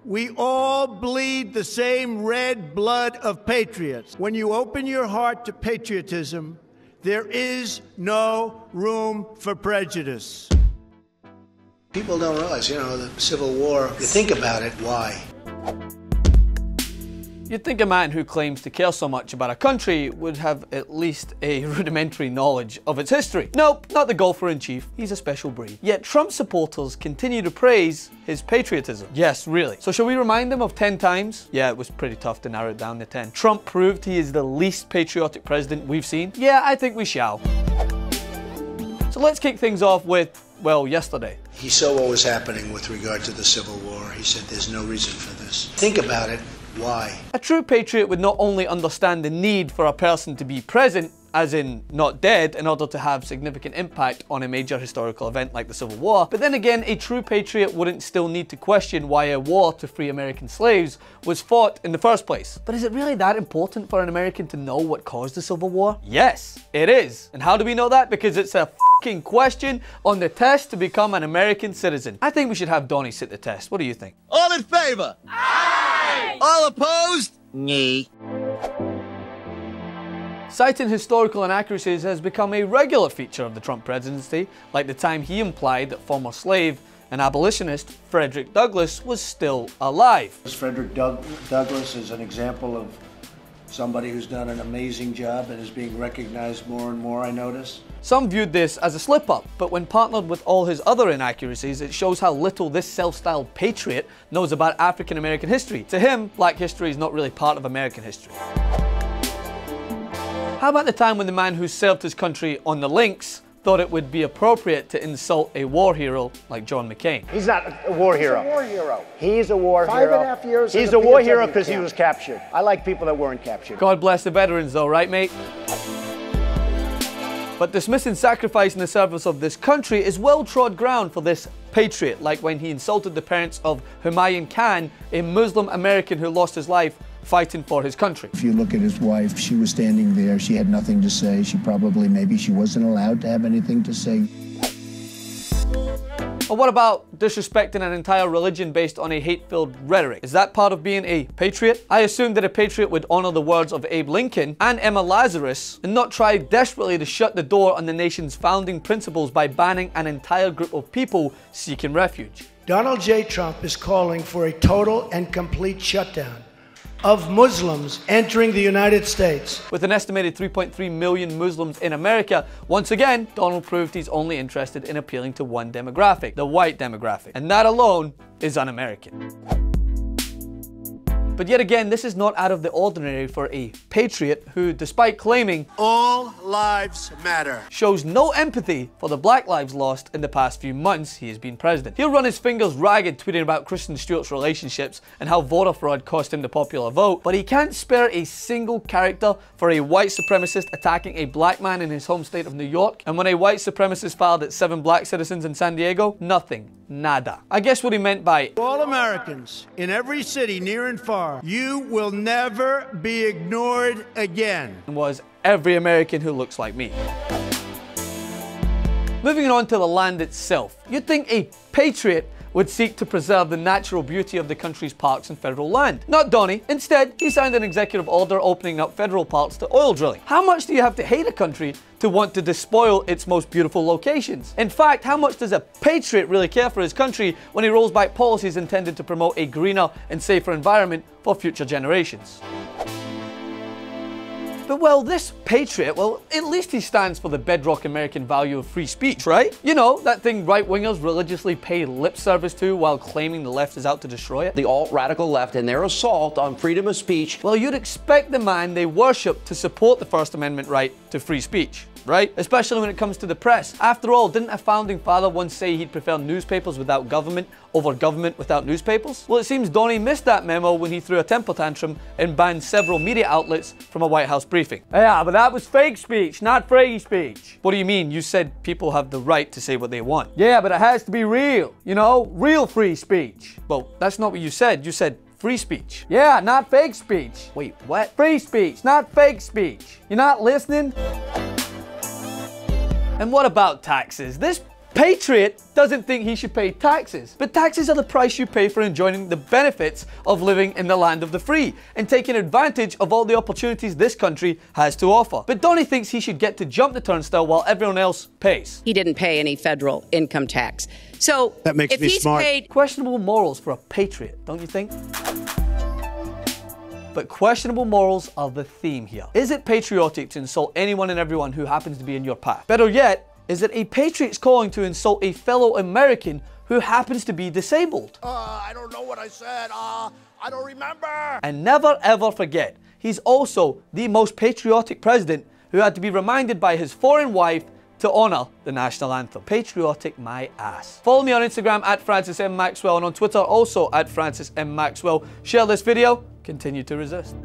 We all bleed the same red blood of patriots. When you open your heart to patriotism, there is no room for prejudice. People don't realize, the Civil War, you think about it, why? You'd think a man who claims to care so much about a country would have at least a rudimentary knowledge of its history. Nope, not the golfer-in-chief. He's a special breed. Yet Trump supporters continue to praise his patriotism. Yes, really. So shall we remind them of 10 times? Yeah, it was pretty tough to narrow it down to 10. Trump proved he is the least patriotic president we've seen? Yeah, I think we shall. So let's kick things off with, well, yesterday. He saw what was happening with regard to the Civil War. He said there's no reason for this. Think about it. Why? A true patriot would not only understand the need for a person to be present, as in not dead, in order to have significant impact on a major historical event like the Civil War, but then again, a true patriot wouldn't still need to question why a war to free American slaves was fought in the first place. But is it really that important for an American to know what caused the Civil War? Yes, it is. And how do we know that? Because it's a fucking question on the test to become an American citizen. I think we should have Donnie sit the test. What do you think? All in favor? Aye! All opposed? Nee. Citing historical inaccuracies has become a regular feature of the Trump presidency, like the time he implied that former slave and abolitionist Frederick Douglass was still alive. Frederick Douglass is an example of somebody who's done an amazing job and is being recognized more and more, I notice. Some viewed this as a slip-up, but when partnered with all his other inaccuracies, it shows how little this self-styled patriot knows about African American history. To him, black history is not really part of American history. How about the time when the man who served his country on the links thought it would be appropriate to insult a war hero like John McCain? He's not a war hero. He's a war hero. He's a war hero. 5.5 years. He's a war hero because he was captured. I like people that weren't captured. God bless the veterans though, right mate? But dismissing sacrifice in the service of this country is well-trod ground for this patriot, like when he insulted the parents of Humayun Khan, a Muslim American who lost his life fighting for his country. If you look at his wife, she was standing there, she had nothing to say, maybe she wasn't allowed to have anything to say. Or what about disrespecting an entire religion based on a hate-filled rhetoric? Is that part of being a patriot? I assume that a patriot would honor the words of Abe Lincoln and Emma Lazarus and not try desperately to shut the door on the nation's founding principles by banning an entire group of people seeking refuge. Donald J. Trump is calling for a total and complete shutdown of Muslims entering the United States. With an estimated 3.3 million Muslims in America, once again, Donald proved he's only interested in appealing to one demographic, the white demographic. And that alone is un-American. But yet again, this is not out of the ordinary for a patriot who, despite claiming all lives matter, shows no empathy for the black lives lost in the past few months he has been president. He'll run his fingers ragged tweeting about Kristen Stewart's relationships and how voter fraud cost him the popular vote, but he can't spare a single character for a white supremacist attacking a black man in his home state of New York. And when a white supremacist fired at 7 black citizens in San Diego, nothing. Nada. I guess what he meant by all Americans in every city near and far, you will never be ignored again, was every American who looks like me. Moving on to the land itself, you'd think a patriot would seek to preserve the natural beauty of the country's parks and federal land. Not Donnie. Instead, he signed an executive order opening up federal parks to oil drilling. How much do you have to hate a country to want to despoil its most beautiful locations? In fact, how much does a patriot really care for his country when he rolls back policies intended to promote a greener and safer environment for future generations? But well, this patriot, well, at least he stands for the bedrock American value of free speech, right? You know, that thing right-wingers religiously pay lip service to while claiming the left is out to destroy it. The alt-radical left and their assault on freedom of speech. Well, you'd expect the man they worship to support the First Amendment right to free speech, right? Especially when it comes to the press. After all, didn't a founding father once say he'd prefer newspapers without government over government without newspapers? Well, it seems Donnie missed that memo when he threw a temper tantrum and banned several media outlets from a White House briefing. Yeah, but that was fake speech, not free speech. What do you mean? You said people have the right to say what they want. Yeah, but it has to be real, you know? Real free speech. Well, that's not what you said. You said free speech. Yeah, not fake speech. Wait, what? Free speech, not fake speech. You're not listening? And what about taxes? This patriot doesn't think he should pay taxes. But taxes are the price you pay for enjoying the benefits of living in the land of the free and taking advantage of all the opportunities this country has to offer. But Donnie thinks he should get to jump the turnstile while everyone else pays. He didn't pay any federal income tax. So that makes if me he's smart. paid... Questionable morals for a patriot, don't you think? But questionable morals are the theme here. Is it patriotic to insult anyone and everyone who happens to be in your path? Better yet, is it a patriot's calling to insult a fellow American who happens to be disabled? I don't know what I said. I don't remember. And never ever forget, he's also the most patriotic president who had to be reminded by his foreign wife to honour the national anthem. Patriotic my ass. Follow me on Instagram at Francis M. Maxwell and on Twitter also at Francis M. Maxwell. Share this video. Continue to resist.